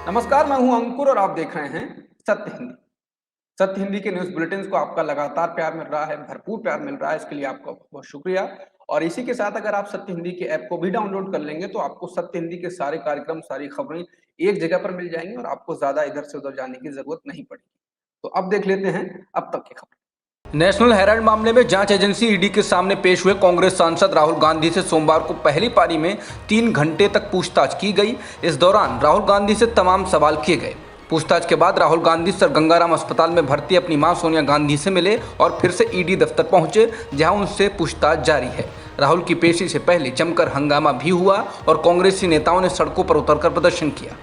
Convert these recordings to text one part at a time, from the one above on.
नमस्कार, मैं हूं अंकुर और आप देख रहे हैं सत्य हिंदी। सत्य हिंदी के न्यूज़ बुलेटिन्स को आपका लगातार प्यार मिल रहा है, भरपूर प्यार मिल रहा है, इसके लिए आपका बहुत शुक्रिया। और इसी के साथ अगर आप सत्य हिंदी के ऐप को भी डाउनलोड कर लेंगे, तो आपको सत्य हिंदी के सारे कार्यक्रम, सारी खबरें एक जगह पर मिल जाएँगी और आपको ज़्यादा इधर से उधर जाने की ज़रूरत नहीं पड़ेगी। तो अब देख लेते हैं अब तक की खबरें। नेशनल हेराल्ड मामले में जांच एजेंसी ईडी के सामने पेश हुए कांग्रेस सांसद राहुल गांधी से सोमवार को पहली पारी में 3 घंटे तक पूछताछ की गई। इस दौरान राहुल गांधी से तमाम सवाल किए गए। पूछताछ के बाद राहुल गांधी सर गंगाराम अस्पताल में भर्ती अपनी मां सोनिया गांधी से मिले और फिर से ईडी दफ्तर पहुंचे, जहां उनसे पूछताछ जारी है। राहुल की पेशी से पहले जमकर हंगामा भी हुआ और कांग्रेसी नेताओं ने सड़कों पर उतरकर प्रदर्शन किया।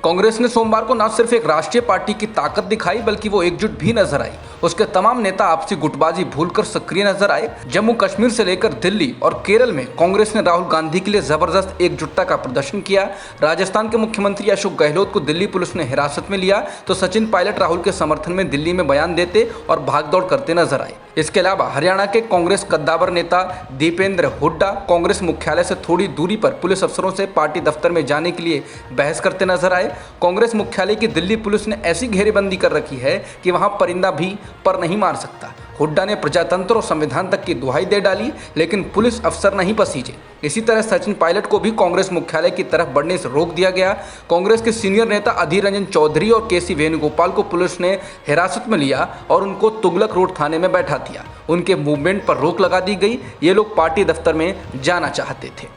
कांग्रेस ने सोमवार को न सिर्फ एक राष्ट्रीय पार्टी की ताकत दिखाई, बल्कि वो एकजुट भी नजर आई। उसके तमाम नेता आपसी गुटबाजी भूलकर सक्रिय नजर आए। जम्मू कश्मीर से लेकर दिल्ली और केरल में कांग्रेस ने राहुल गांधी के लिए जबरदस्त एकजुटता का प्रदर्शन किया। राजस्थान के मुख्यमंत्री अशोक गहलोत को दिल्ली पुलिस ने हिरासत में लिया, तो सचिन पायलट राहुल के समर्थन में दिल्ली में बयान देते और भागदौड़ करते नजर आए। इसके अलावा हरियाणा के कांग्रेस कद्दावर नेता दीपेंद्र हुड्डा कांग्रेस मुख्यालय से थोड़ी दूरी पर पुलिस अफसरों से पार्टी दफ्तर में जाने के लिए बहस करते नजर आए। कांग्रेस मुख्यालय की दिल्ली पुलिस ने ऐसी घेरेबंदी कर रखी है कि वहां परिंदा भी पर नहीं मार सकता। हुड्डा ने प्रजातंत्र और संविधान तक की दुहाई दे डाली, लेकिन पुलिस अफसर नहीं पसीजे। इसी तरह सचिन पायलट को भी कांग्रेस मुख्यालय की तरफ बढ़ने से रोक दिया गया। कांग्रेस के सीनियर नेता अधीर रंजन चौधरी और केसी वेणुगोपाल को पुलिस ने हिरासत में लिया और उनको तुगलक रोड थाने में बैठा दिया। उनके मूवमेंट पर रोक लगा दी गई। ये लोग पार्टी दफ्तर में जाना चाहते थे।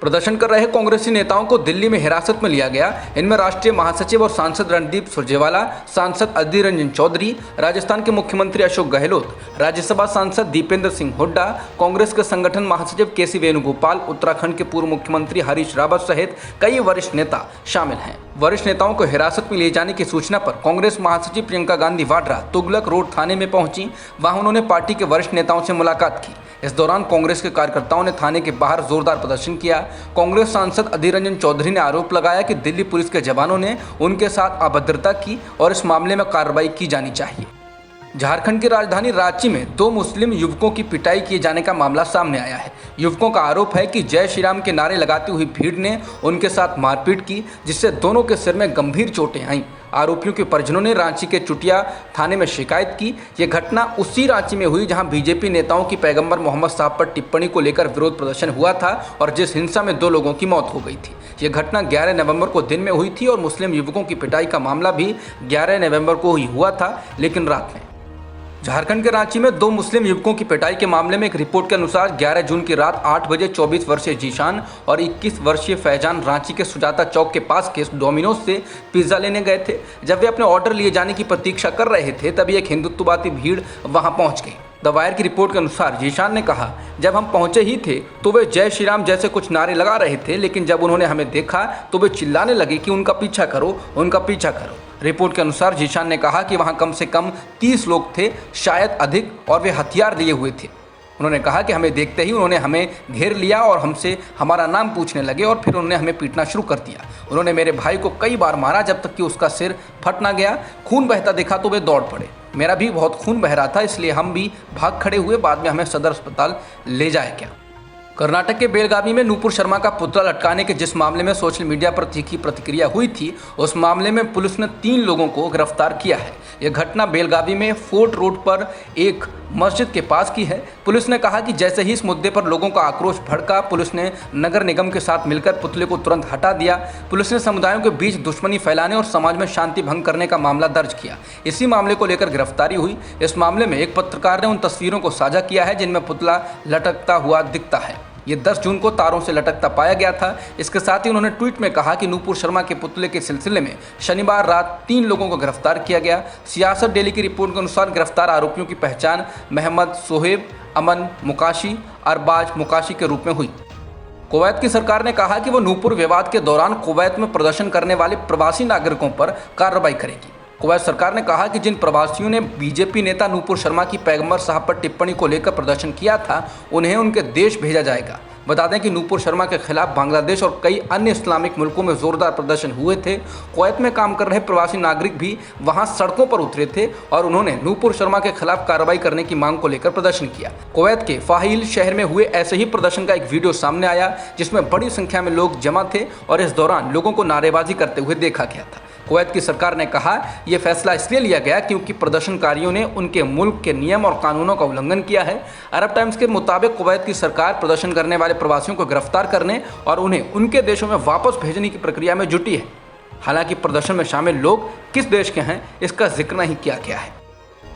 प्रदर्शन कर रहे कांग्रेसी नेताओं को दिल्ली में हिरासत में लिया गया। इनमें राष्ट्रीय महासचिव और सांसद रणदीप सुरजेवाला, सांसद अधीर रंजन चौधरी, राजस्थान के मुख्यमंत्री अशोक गहलोत, राज्यसभा सांसद दीपेंद्र सिंह हुड्डा, कांग्रेस के संगठन महासचिव केसी वेणुगोपाल, उत्तराखंड के पूर्व मुख्यमंत्री हरीश रावत सहित कई वरिष्ठ नेता शामिल हैं। वरिष्ठ नेताओं को हिरासत में लिए जाने की सूचना पर कांग्रेस महासचिव प्रियंका गांधी वाड्रा तुगलक रोड थाने में पहुंची। वहां उन्होंने पार्टी के वरिष्ठ नेताओं से मुलाकात की। इस दौरान कांग्रेस के कार्यकर्ताओं ने थाने के बाहर जोरदार प्रदर्शन किया। कांग्रेस सांसद अधीर रंजन चौधरी ने आरोप लगाया कि दिल्ली पुलिस के जवानों ने उनके साथ अभद्रता की और इस मामले में कार्रवाई की जानी चाहिए। झारखंड की राजधानी रांची में 2 मुस्लिम युवकों की पिटाई किए जाने का मामला सामने आया है। युवकों का आरोप है कि जय श्री राम के नारे लगाती हुई भीड़ ने उनके साथ मारपीट की, जिससे दोनों के सिर में गंभीर चोटें आईं। आरोपियों के परिजनों ने रांची के चुटिया थाने में शिकायत की। ये घटना उसी रांची में हुई जहां बीजेपी नेताओं की पैगंबर मोहम्मद साहब पर टिप्पणी को लेकर विरोध प्रदर्शन हुआ था और जिस हिंसा में 2 लोगों की मौत हो गई थी। ये घटना 11 नवंबर को दिन में हुई थी और मुस्लिम युवकों की पिटाई का मामला भी 11 नवंबर को ही हुआ था, लेकिन रात में। झारखंड के रांची में 2 मुस्लिम युवकों की पिटाई के मामले में एक रिपोर्ट के अनुसार 11 जून की रात 8 बजे 24 वर्षीय जीशान और 21 वर्षीय फैजान रांची के सुजाता चौक के पास के डोमिनोज से पिज्जा लेने गए थे। जब वे अपने ऑर्डर लिए जाने की प्रतीक्षा कर रहे थे, तभी एक हिंदुत्ववादी भीड़ वहां पहुंच गई। द वायर की रिपोर्ट के अनुसार जीशान ने कहा, जब हम पहुंचे ही थे तो वे जय श्री राम जैसे कुछ नारे लगा रहे थे, लेकिन जब उन्होंने हमें देखा तो वे चिल्लाने लगे कि उनका पीछा करो, उनका पीछा करो। रिपोर्ट के अनुसार जीशान ने कहा कि वहां कम से कम 30 लोग थे, शायद अधिक, और वे हथियार लिए हुए थे। उन्होंने कहा कि हमें देखते ही उन्होंने हमें घेर लिया और हमसे हमारा नाम पूछने लगे और फिर उन्होंने हमें पीटना शुरू कर दिया। उन्होंने मेरे भाई को कई बार मारा, जब तक कि उसका सिर फट ना गया। खून बहता देखा तो वे दौड़ पड़े। मेरा भी बहुत खून बह रहा था, इसलिए हम भी भाग खड़े हुए। बाद में हमें सदर अस्पताल ले जाया गया। कर्नाटक के बेलगावी में नूपुर शर्मा का पुतला लटकाने के जिस मामले में सोशल मीडिया पर तीखी प्रतिक्रिया हुई थी, उस मामले में पुलिस ने 3 लोगों को गिरफ्तार किया है। यह घटना बेलगावी में फोर्ट रोड पर एक मस्जिद के पास की है। पुलिस ने कहा कि जैसे ही इस मुद्दे पर लोगों का आक्रोश भड़का, पुलिस ने नगर निगम के साथ मिलकर पुतले को तुरंत हटा दिया। पुलिस ने समुदायों के बीच दुश्मनी फैलाने और समाज में शांति भंग करने का मामला दर्ज किया। इसी मामले को लेकर गिरफ्तारी हुई। इस मामले में एक पत्रकार ने उन तस्वीरों को साझा किया है जिनमें पुतला लटकता हुआ दिखता है। ये 10 जून को तारों से लटकता पाया गया था। इसके साथ ही उन्होंने ट्वीट में कहा कि नूपुर शर्मा के पुतले के सिलसिले में शनिवार रात 3 लोगों को गिरफ्तार किया गया। सियासत डेली की रिपोर्ट के अनुसार गिरफ्तार आरोपियों की पहचान मोहम्मद सोहेब, अमन मुकाशी, अरबाज मुकाशी के रूप में हुई। कुवैत की सरकार ने कहा कि वो नूपुर विवाद के दौरान कुवैत में प्रदर्शन करने वाले प्रवासी नागरिकों पर कार्रवाई करेगी। कुवैत सरकार ने कहा कि जिन प्रवासियों ने बीजेपी नेता नूपुर शर्मा की पैगंबर साहब पर टिप्पणी को लेकर प्रदर्शन किया था, उन्हें उनके देश भेजा जाएगा। बता दें कि नूपुर शर्मा के खिलाफ बांग्लादेश और कई अन्य इस्लामिक मुल्कों में जोरदार प्रदर्शन हुए थे। कुवैत में काम कर रहे प्रवासी नागरिक भी वहां सड़कों पर उतरे थे और उन्होंने नूपुर शर्मा के खिलाफ कार्रवाई करने की मांग को लेकर प्रदर्शन किया। कुवैत के फाहिल शहर में हुए ऐसे ही प्रदर्शन का एक वीडियो सामने आया, जिसमें बड़ी संख्या में लोग जमा थे और इस दौरान लोगों को नारेबाजी करते हुए देखा गया था। कुवैत की सरकार ने कहा यह फैसला इसलिए लिया गया क्योंकि प्रदर्शनकारियों ने उनके मुल्क के नियम और कानूनों का उल्लंघन किया है। अरब टाइम्स के मुताबिक कुवैत की सरकार प्रदर्शन करने वाले प्रवासियों को गिरफ्तार करने और उन्हें उनके देशों में वापस भेजने की प्रक्रिया में जुटी है। हालांकि प्रदर्शन में शामिल लोग किस देश के हैं, इसका जिक्र नहीं किया गया है।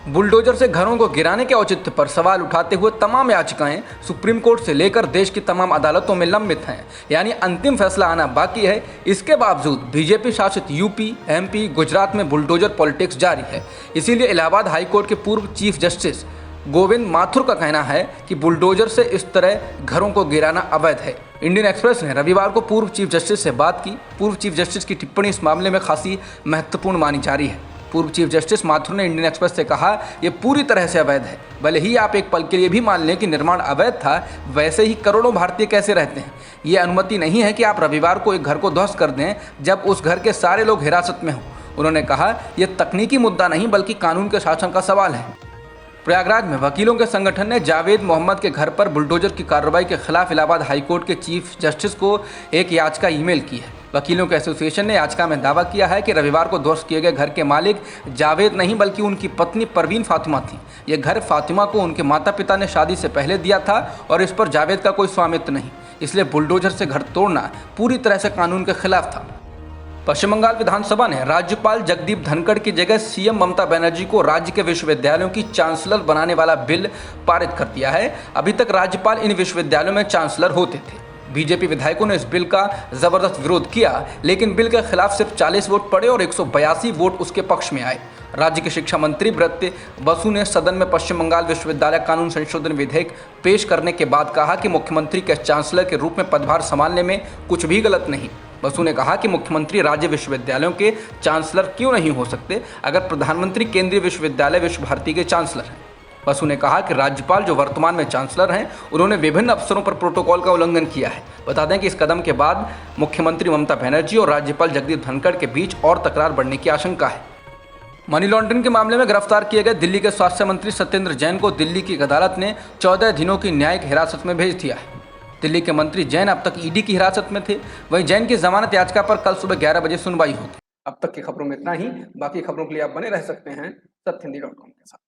बुलडोजर से घरों को गिराने के औचित्य पर सवाल उठाते हुए तमाम याचिकाएं सुप्रीम कोर्ट से लेकर देश की तमाम अदालतों में लंबित हैं, यानी अंतिम फैसला आना बाकी है। इसके बावजूद बीजेपी शासित यूपी, एमपी, गुजरात में बुलडोजर पॉलिटिक्स जारी है। इसीलिए इलाहाबाद हाईकोर्ट के पूर्व चीफ जस्टिस गोविंद माथुर का कहना है कि बुलडोजर से इस तरह घरों को गिराना अवैध है। इंडियन एक्सप्रेस ने रविवार को पूर्व चीफ जस्टिस से बात की। पूर्व चीफ जस्टिस की टिप्पणी इस मामले में खासी महत्वपूर्ण मानी जा रही है। पूर्व चीफ जस्टिस माथुर ने इंडियन एक्सप्रेस से कहा, यह पूरी तरह से अवैध है। भले ही आप एक पल के लिए भी मान लें कि निर्माण अवैध था, वैसे ही करोड़ों भारतीय कैसे रहते हैं। ये अनुमति नहीं है कि आप रविवार को एक घर को ध्वस्त कर दें जब उस घर के सारे लोग हिरासत में हों। उन्होंने कहा, यह तकनीकी मुद्दा नहीं बल्कि कानून के शासन का सवाल है। प्रयागराज में वकीलों के संगठन ने जावेद मोहम्मद के घर पर बुलडोजर की कार्रवाई के खिलाफ इलाहाबाद हाईकोर्ट के चीफ जस्टिस को एक याचिका ईमेल की है। वकीलों के एसोसिएशन ने याचिका में दावा किया है कि रविवार को ध्वस्त किए गए घर के मालिक जावेद नहीं बल्कि उनकी पत्नी परवीन फातिमा थी। यह घर फातिमा को उनके माता पिता ने शादी से पहले दिया था और इस पर जावेद का कोई स्वामित्व नहीं, इसलिए बुलडोजर से घर तोड़ना पूरी तरह से कानून के खिलाफ था। पश्चिम बंगाल विधानसभा ने राज्यपाल जगदीप धनखड़ की जगह सीएम ममता बनर्जी को राज्य के विश्वविद्यालयों की चांसलर बनाने वाला बिल पारित कर दिया है। अभी तक राज्यपाल इन विश्वविद्यालयों में चांसलर होते थे। बीजेपी विधायकों ने इस बिल का जबरदस्त विरोध किया, लेकिन बिल के खिलाफ सिर्फ 40 वोट पड़े और 182 वोट उसके पक्ष में आए। राज्य के शिक्षा मंत्री ब्रत बसु ने सदन में पश्चिम बंगाल विश्वविद्यालय कानून संशोधन विधेयक पेश करने के बाद कहा कि मुख्यमंत्री के चांसलर के रूप में पदभार संभालने में कुछ भी गलत नहीं। बसु ने कहा कि मुख्यमंत्री राज्य विश्वविद्यालयों के चांसलर क्यों नहीं हो सकते अगर प्रधानमंत्री केंद्रीय विश्वविद्यालय विश्व भारती के चांसलर हैं। बसु ने कहा कि राज्यपाल जो वर्तमान में चांसलर हैं, उन्होंने विभिन्न अवसरों पर प्रोटोकॉल का उल्लंघन किया है। बता दें कि इस कदम के बाद मुख्यमंत्री ममता बनर्जी और राज्यपाल जगदीप धनखड़ के बीच और तकरार बढ़ने की आशंका है। मनी लॉन्ड्रिंग के मामले में गिरफ्तार किए गए दिल्ली के स्वास्थ्य मंत्री सत्येंद्र जैन को दिल्ली की अदालत ने 14 दिनों की न्यायिक हिरासत में भेज दिया है। दिल्ली के मंत्री जैन अब तक ईडी की हिरासत में थे। वहीं जैन की जमानत याचिका पर कल सुबह 11 बजे सुनवाई होगी। अब तक की खबरों में इतना ही। बाकी खबरों के लिए आप बने रह सकते हैं सत्यहिंदी.com के साथ।